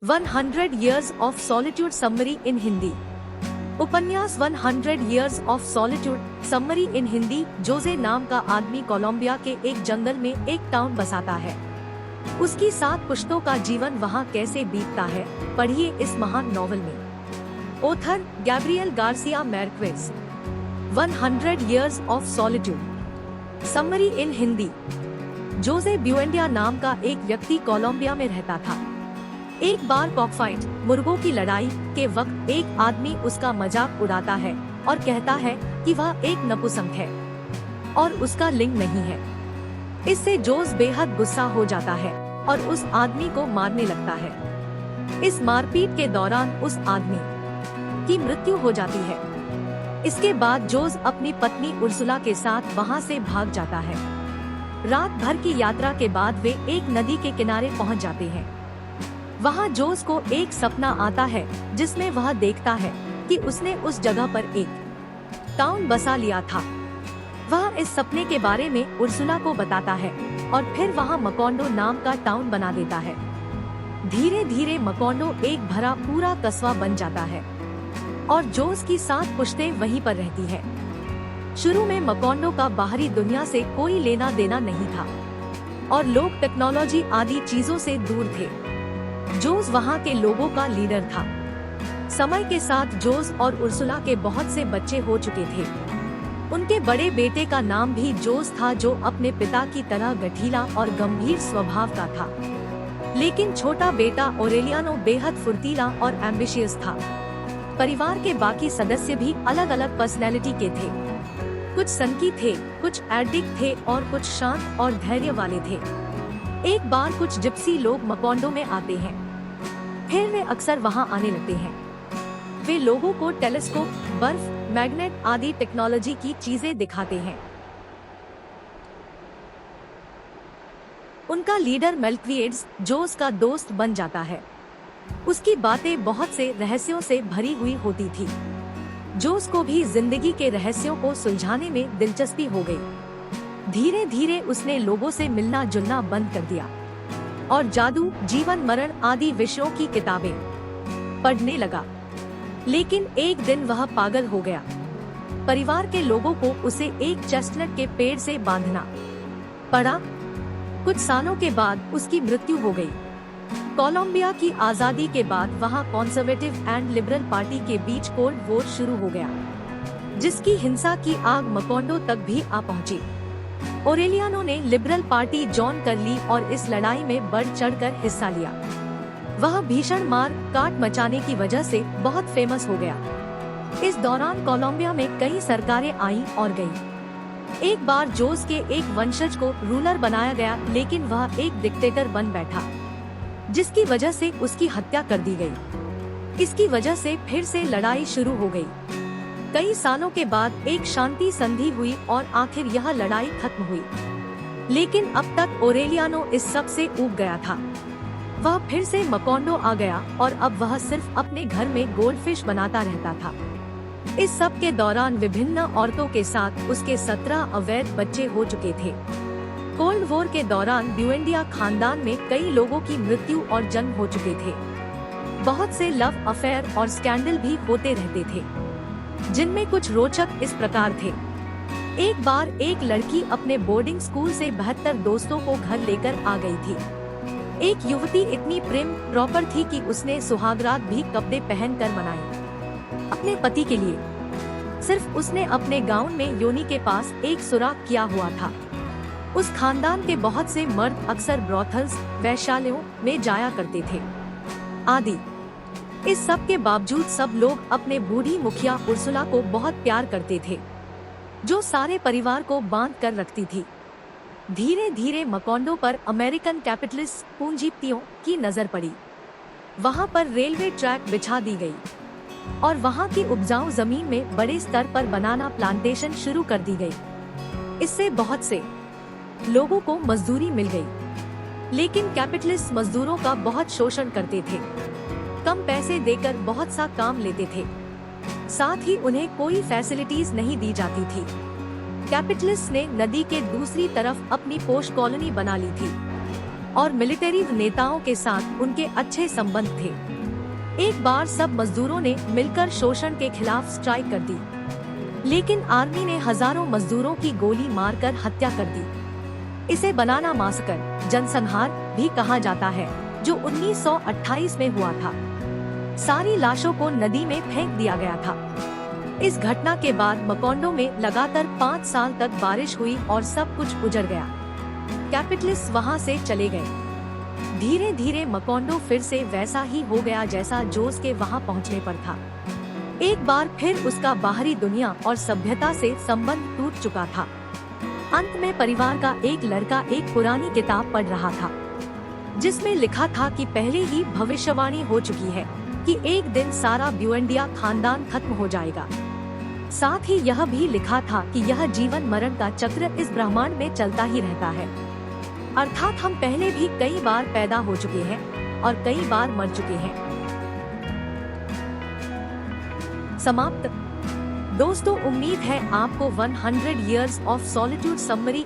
100 Years of Solitude Summary in Hindi. उपन्यास 100 Years of Solitude Summary in Hindi. Jose नाम का आदमी कोलंबिया के एक जंगल में एक टाउन बसाता है। उसकी 7 पुश्तों का जीवन वहाँ कैसे बीतता है, पढ़िए इस महान नॉवल में। Author Gabriel Garcia Marquez. 100 Years of Solitude summary in Hindi. Jose Buendia नाम का एक व्यक्ति कोलंबिया में रहता था। एक बार कॉकफाइट मुर्गों की लड़ाई के वक्त एक आदमी उसका मजाक उड़ाता है और कहता है कि वह एक नपुंसक है और उसका लिंग नहीं है। इससे जोस बेहद गुस्सा हो जाता है और उस आदमी को मारने लगता है। इस मारपीट के दौरान उस आदमी की मृत्यु हो जाती है। इसके बाद जोस अपनी पत्नी उर्सुला के साथ वहां से भाग जाता है। रात भर की यात्रा के बाद वे एक नदी के किनारे पहुंच जाते हैं। वहाँ जोस को एक सपना आता है जिसमें वह देखता है कि उसने उस जगह पर एक टाउन बसा लिया था। वह इस सपने के बारे में उर्सुला को बताता है और फिर वहाँ मकोंडो नाम का टाउन बना देता है। धीरे धीरे मकोंडो एक भरा पूरा कस्बा बन जाता है और जोस की 7 पुश्तें वहीं पर रहती है। शुरू में मकोंडो का बाहरी दुनिया से कोई लेना देना नहीं था और लोग टेक्नोलॉजी आदि चीजों से दूर थे। जोस वहाँ के लोगों का लीडर था। समय के साथ जोस और उर्सुला के बहुत से बच्चे हो चुके थे। उनके बड़े बेटे का नाम भी जोस था, जो अपने पिता की तरह गठीला और गंभीर स्वभाव का था। लेकिन छोटा बेटा ओरेलियानो बेहद फुर्तीला और एम्बिशियस था। परिवार के बाकी सदस्य भी अलग अलग पर्सनैलिटी के थे। कुछ सनकी थे, कुछ एडिक्ट थे और कुछ शांत और धैर्य वाले थे। एक बार कुछ जिप्सी लोग मकोंडो में आते हैं। फिर वे अक्सर वहां आने लगते हैं। वे लोगों को टेलीस्कोप, बर्फ, मैग्नेट आदि टेक्नोलॉजी की चीजें दिखाते हैं। उनका लीडर मेल्क्विएड्स जोस का दोस्त बन जाता है। उसकी बातें बहुत से रहस्यों से भरी हुई होती थी। जोस को भी जिंदगी के रहस्यों को सुलझाने में दिलचस्पी हो गई। धीरे धीरे उसने लोगों से मिलना जुलना बंद कर दिया और जादू, जीवन मरण आदि विषयों की किताबें पढ़ने लगा। लेकिन एक दिन वह पागल हो गया। परिवार के लोगों को उसे एक चेस्टनट के पेड़ से बांधना पड़ा। कुछ सालों के बाद उसकी मृत्यु हो गई। कोलंबिया की आजादी के बाद वहां कंजर्वेटिव एंड लिबरल पार्टी के बीच कोल्ड वॉर शुरू हो गया, जिसकी हिंसा की आग मकोंडो तक भी आ पहुंची। ओरेलियानो ने लिबरल पार्टी जॉइन कर ली और इस लड़ाई में बढ़ चढ़कर हिस्सा लिया। वह भीषण मार काट मचाने की वजह से बहुत फेमस हो गया। इस दौरान कोलंबिया में कई सरकारें आईं और गईं। एक बार जोस के एक वंशज को रूलर बनाया गया, लेकिन वह एक डिक्टेटर बन बैठा, जिसकी वजह से उसकी हत्या कर दी गई। इसकी वजह से फिर से लड़ाई शुरू हो गई। कई सालों के बाद एक शांति संधि हुई और आखिर यह लड़ाई खत्म हुई। लेकिन अब तक ओरेलियानो इस सब से ऊब गया था। वह फिर से मकोंडो आ गया और अब वह सिर्फ अपने घर में गोल्डफिश बनाता रहता था। इस सब के दौरान विभिन्न औरतों के साथ उसके 17 अवैध बच्चे हो चुके थे। कोल्ड वॉर के दौरान ब्यूएंडिया खानदान में कई लोगों की मृत्यु और जन्म हो चुके थे। बहुत से लव अफेयर और स्कैंडल भी होते रहते थे, जिनमें कुछ रोचक इस प्रकार थे। एक बार एक लड़की अपने बोर्डिंग स्कूल से 72 दोस्तों को घर लेकर आ गई थी। एक युवती इतनी प्रेम प्रॉपर थी कि उसने सुहागरात भी कपड़े पहनकर मनाई अपने पति के लिए। सिर्फ उसने अपने गाउन में योनि के पास एक सुराख किया हुआ था। उस खानदान के बहुत से मर्द अक्सर ब्रॉथल्स, वैश्यालयों में जाया करते थे आदि। इस सब के बावजूद सब लोग अपने बूढ़ी मुखिया उर्सुला को बहुत प्यार करते थे, जो सारे परिवार को बांध कर रखती थी। धीरे धीरे मकोंडो पर अमेरिकन कैपिटलिस्ट पूंजीपतियों की नजर पड़ी। वहां पर रेलवे ट्रैक बिछा दी गई और वहां की उपजाऊ जमीन में बड़े स्तर पर बनाना प्लांटेशन शुरू कर दी गई। इससे बहुत से लोगों को मजदूरी मिल गई। लेकिन कैपिटलिस्ट मजदूरों का बहुत शोषण करते थे, कम पैसे देकर बहुत सा काम लेते थे, साथ ही उन्हें कोई फैसिलिटीज नहीं दी जाती थी। कैपिटलिस्ट ने नदी के दूसरी तरफ अपनी पोस्ट कॉलोनी बना ली थी। और मिलिट्री नेताओं के साथ उनके अच्छे संबंध थे। एक बार सब मजदूरों ने मिलकर शोषण के खिलाफ स्ट्राइक कर दी, लेकिन आर्मी ने हजारों मजदूरों की गोली मारकर हत्या कर दी। इसे बनाना मासकर, जनसंहार भी कहा जाता है, जो 1928 में हुआ था। सारी लाशों को नदी में फेंक दिया गया था। इस घटना के बाद मकोंडो में लगातार 5 साल तक बारिश हुई और सब कुछ उजड़ गया। कैपिटलिस्ट वहां से चले गए। धीरे धीरे मकोंडो फिर से वैसा ही हो गया जैसा जोस के वहां पहुंचने पर था। एक बार फिर उसका बाहरी दुनिया और सभ्यता से संबंध टूट चुका था। अंत में परिवार का एक लड़का एक पुरानी किताब पढ़ रहा था, जिसमें लिखा था कि पहले ही भविष्यवाणी हो चुकी है कि एक दिन सारा ब्यूएंडिया खानदान खत्म हो जाएगा। साथ ही यह भी लिखा था कि यह जीवन मरण का चक्र इस ब्रह्मांड में चलता ही रहता है, अर्थात हम पहले भी कई बार पैदा हो चुके हैं और कई बार मर चुके हैं। समाप्त। दोस्तों, उम्मीद है आपको 100 Years of Solitude समरी